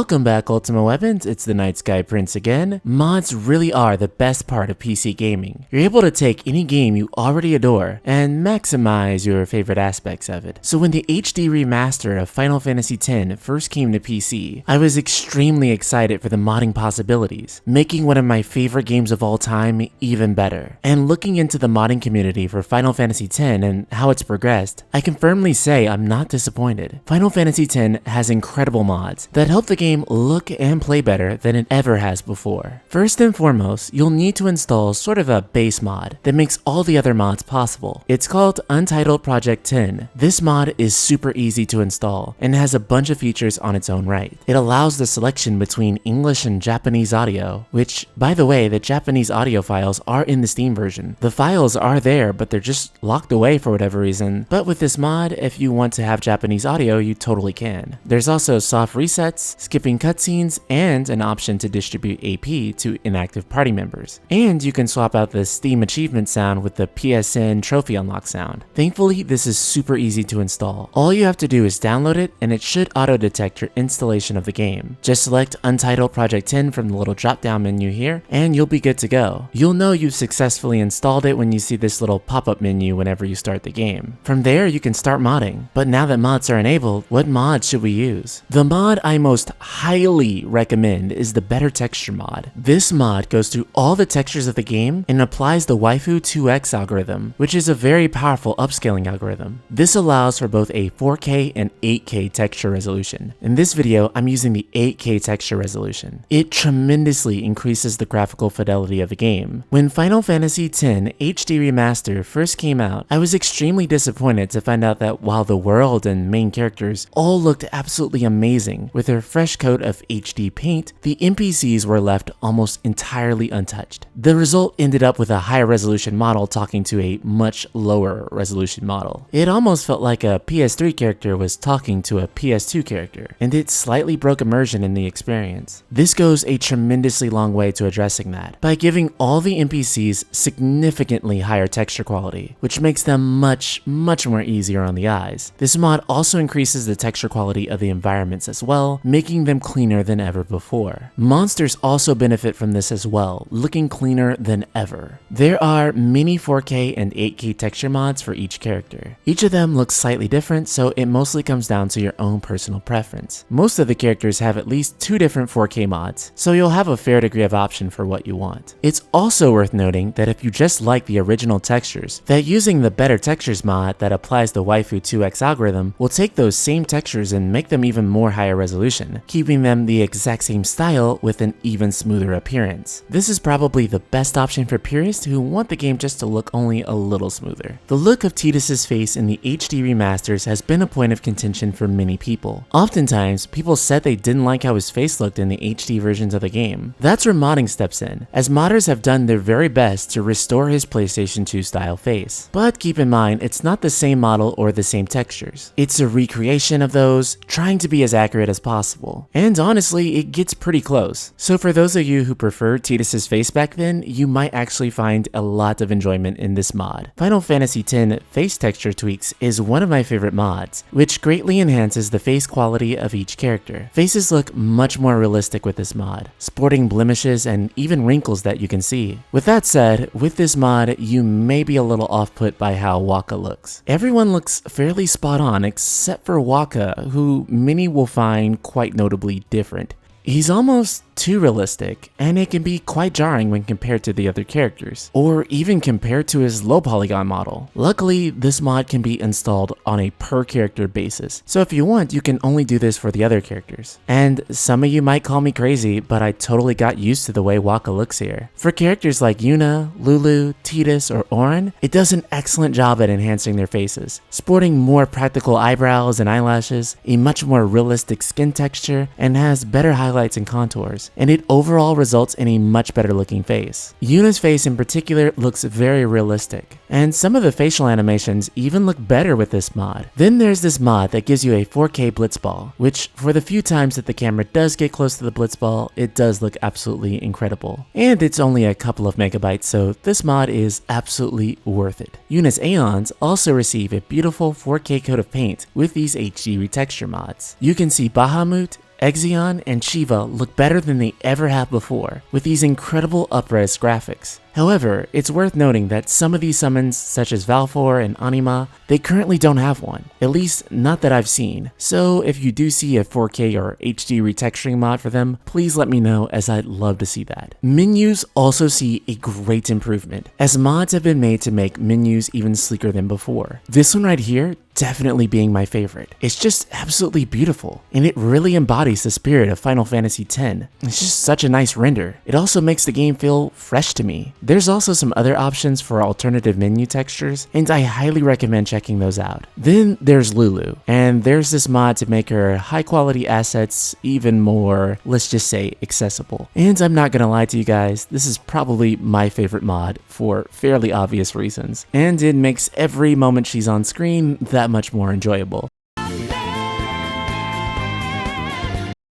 Welcome back, Ultima Weapons. It's the Night Sky Prince again. Mods really are the best part of PC gaming. You're able to take any game you already adore and maximize your favorite aspects of it. So when the HD remaster of Final Fantasy X first came to PC, I was extremely excited for the modding possibilities, making one of my favorite games of all time even better. And looking into the modding community for Final Fantasy X and how it's progressed, I can firmly say I'm not disappointed. Final Fantasy X has incredible mods that help the game look and play better than it ever has before. First and foremost, you'll need to install sort of a base mod that makes all the other mods possible. It's called Untitled Project 10. This mod is super easy to install and has a bunch of features on its own right. It allows the selection between English and Japanese audio, which, by the way, the Japanese audio files are in the Steam version. The files are there, but they're just locked away for whatever reason. But with this mod, if you want to have Japanese audio, you totally can. There's also soft resets, skipping cutscenes, and an option to distribute AP to inactive party members. And you can swap out the Steam achievement sound with the PSN trophy unlock sound. Thankfully, this is super easy to install. All you have to do is download it, and it should auto-detect your installation of the game. Just select Untitled Project 10 from the little drop-down menu here, and you'll be good to go. You'll know you've successfully installed it when you see this little pop-up menu whenever you start the game. From there, you can start modding. But now that mods are enabled, what mods should we use? The mod I most highly recommend is the Better Texture mod. This mod goes through all the textures of the game and applies the Waifu 2x algorithm, which is a very powerful upscaling algorithm. This allows for both a 4K and 8K texture resolution. In this video, I'm using the 8K texture resolution. It tremendously increases the graphical fidelity of the game. When Final Fantasy X HD Remaster first came out, I was extremely disappointed to find out that while the world and main characters all looked absolutely amazing with their fresh coat of HD paint, the NPCs were left almost entirely untouched. The result ended up with a higher resolution model talking to a much lower resolution model. It almost felt like a PS3 character was talking to a PS2 character, and it slightly broke immersion in the experience. This goes a tremendously long way to addressing that, by giving all the NPCs significantly higher texture quality, which makes them much more easier on the eyes. This mod also increases the texture quality of the environments as well, making them cleaner than ever before. Monsters also benefit from this as well, looking cleaner than ever. There are many 4K and 8K texture mods for each character. Each of them looks slightly different, so it mostly comes down to your own personal preference. Most of the characters have at least 2 different 4K mods, so you'll have a fair degree of option for what you want. It's also worth noting that if you just like the original textures, that using the Better Textures mod that applies the Waifu 2x algorithm will take those same textures and make them even more higher resolution, keeping them the exact same style with an even smoother appearance. This is probably the best option for purists who want the game just to look only a little smoother. The look of Tidus's face in the HD remasters has been a point of contention for many people. Oftentimes, people said they didn't like how his face looked in the HD versions of the game. That's where modding steps in, as modders have done their very best to restore his PlayStation 2 style face. But keep in mind, it's not the same model or the same textures. It's a recreation of those, trying to be as accurate as possible. And honestly, it gets pretty close. So for those of you who preferred Tidus's face back then, you might actually find a lot of enjoyment in this mod. Final Fantasy X face texture tweaks is one of my favorite mods, which greatly enhances the face quality of each character. Faces look much more realistic with this mod, sporting blemishes and even wrinkles that you can see. With that said, with this mod, you may be a little off-put by how Waka looks. Everyone looks fairly spot on except for Waka, who many will find quite notably different. He's almost too realistic, and it can be quite jarring when compared to the other characters, or even compared to his low polygon model. Luckily, this mod can be installed on a per character basis, so if you want, you can only do this for the other characters. And some of you might call me crazy, but I totally got used to the way Waka looks here. For characters like Yuna, Lulu, Tidus, or Auron, it does an excellent job at enhancing their faces, sporting more practical eyebrows and eyelashes, a much more realistic skin texture, and has better highlights and contours. And it overall results in a much better looking face. Yuna's face in particular looks very realistic, and some of the facial animations even look better with this mod. Then there's this mod that gives you a 4K Blitzball, which for the few times that the camera does get close to the Blitzball, it does look absolutely incredible. And it's only a couple of megabytes, so this mod is absolutely worth it. Yuna's Aeons also receive a beautiful 4K coat of paint with these HD retexture mods. You can see Bahamut, Exion and Shiva look better than they ever have before, with these incredible up-res graphics. However, it's worth noting that some of these summons, such as Valfor and Anima, they currently don't have one, at least not that I've seen. So if you do see a 4K or HD retexturing mod for them, please let me know, as I'd love to see that. Menus also see a great improvement, as mods have been made to make menus even sleeker than before. This one right here definitely being my favorite. It's just absolutely beautiful, and it really embodies the spirit of Final Fantasy X. It's just such a nice render. It also makes the game feel fresh to me. There's also some other options for alternative menu textures, and I highly recommend checking those out. Then there's Lulu, and there's this mod to make her high quality assets even more, let's just say, accessible. And I'm not gonna lie to you guys, this is probably my favorite mod for fairly obvious reasons, and it makes every moment she's on screen that much more enjoyable.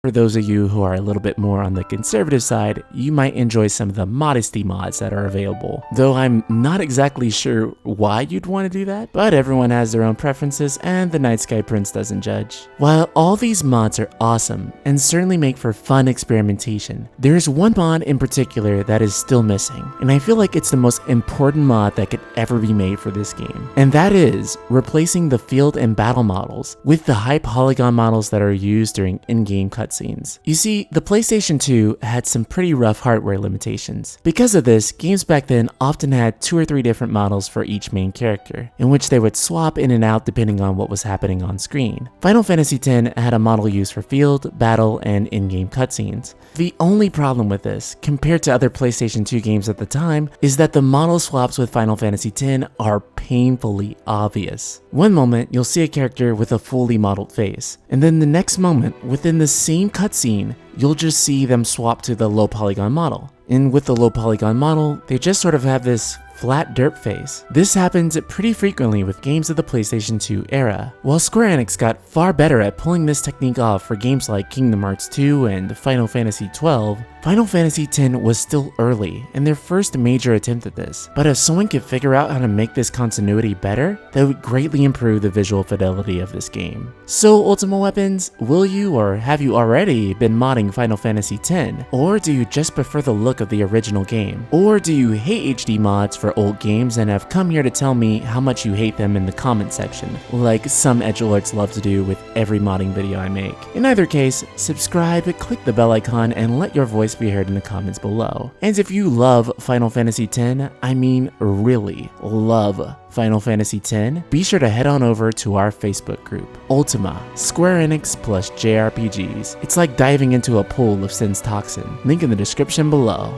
For those of you who are a little bit more on the conservative side, you might enjoy some of the modesty mods that are available, though I'm not exactly sure why you'd want to do that, but everyone has their own preferences and the Night Sky Prince doesn't judge. While all these mods are awesome and certainly make for fun experimentation, there's one mod in particular that is still missing, and I feel like it's the most important mod that could ever be made for this game, and that is replacing the field and battle models with the high polygon models that are used during in-game cutscenes. You see, the PlayStation 2 had some pretty rough hardware limitations. Because of this, games back then often had 2 or 3 different models for each main character, in which they would swap in and out depending on what was happening on screen. Final Fantasy X had a model used for field, battle, and in-game cutscenes. The only problem with this, compared to other PlayStation 2 games at the time, is that the model swaps with Final Fantasy X are painfully obvious. One moment, you'll see a character with a fully modeled face, and then the next moment, within the same cutscene, you'll just see them swap to the low polygon model. And with the low polygon model, they just sort of have this flat derp face. This happens pretty frequently with games of the PlayStation 2 era. While Square Enix got far better at pulling this technique off for games like Kingdom Hearts 2 and Final Fantasy 12, Final Fantasy X was still early and their first major attempt at this. But if someone could figure out how to make this continuity better, that would greatly improve the visual fidelity of this game. So Ultima Weapons, will you or have you already been modding Final Fantasy X? Or do you just prefer the look of the original game? Or do you hate HD mods for old games and have come here to tell me how much you hate them in the comment section, like some edgelords love to do with every modding video I make? In either case, subscribe, click the bell icon, and let your voice be heard in the comments below. And if you love Final Fantasy X, I mean really love Final Fantasy X, be sure to head on over to our Facebook group, Ultima, Square Enix plus JRPGs. It's like diving into a pool of Sin's toxin. Link in the description below.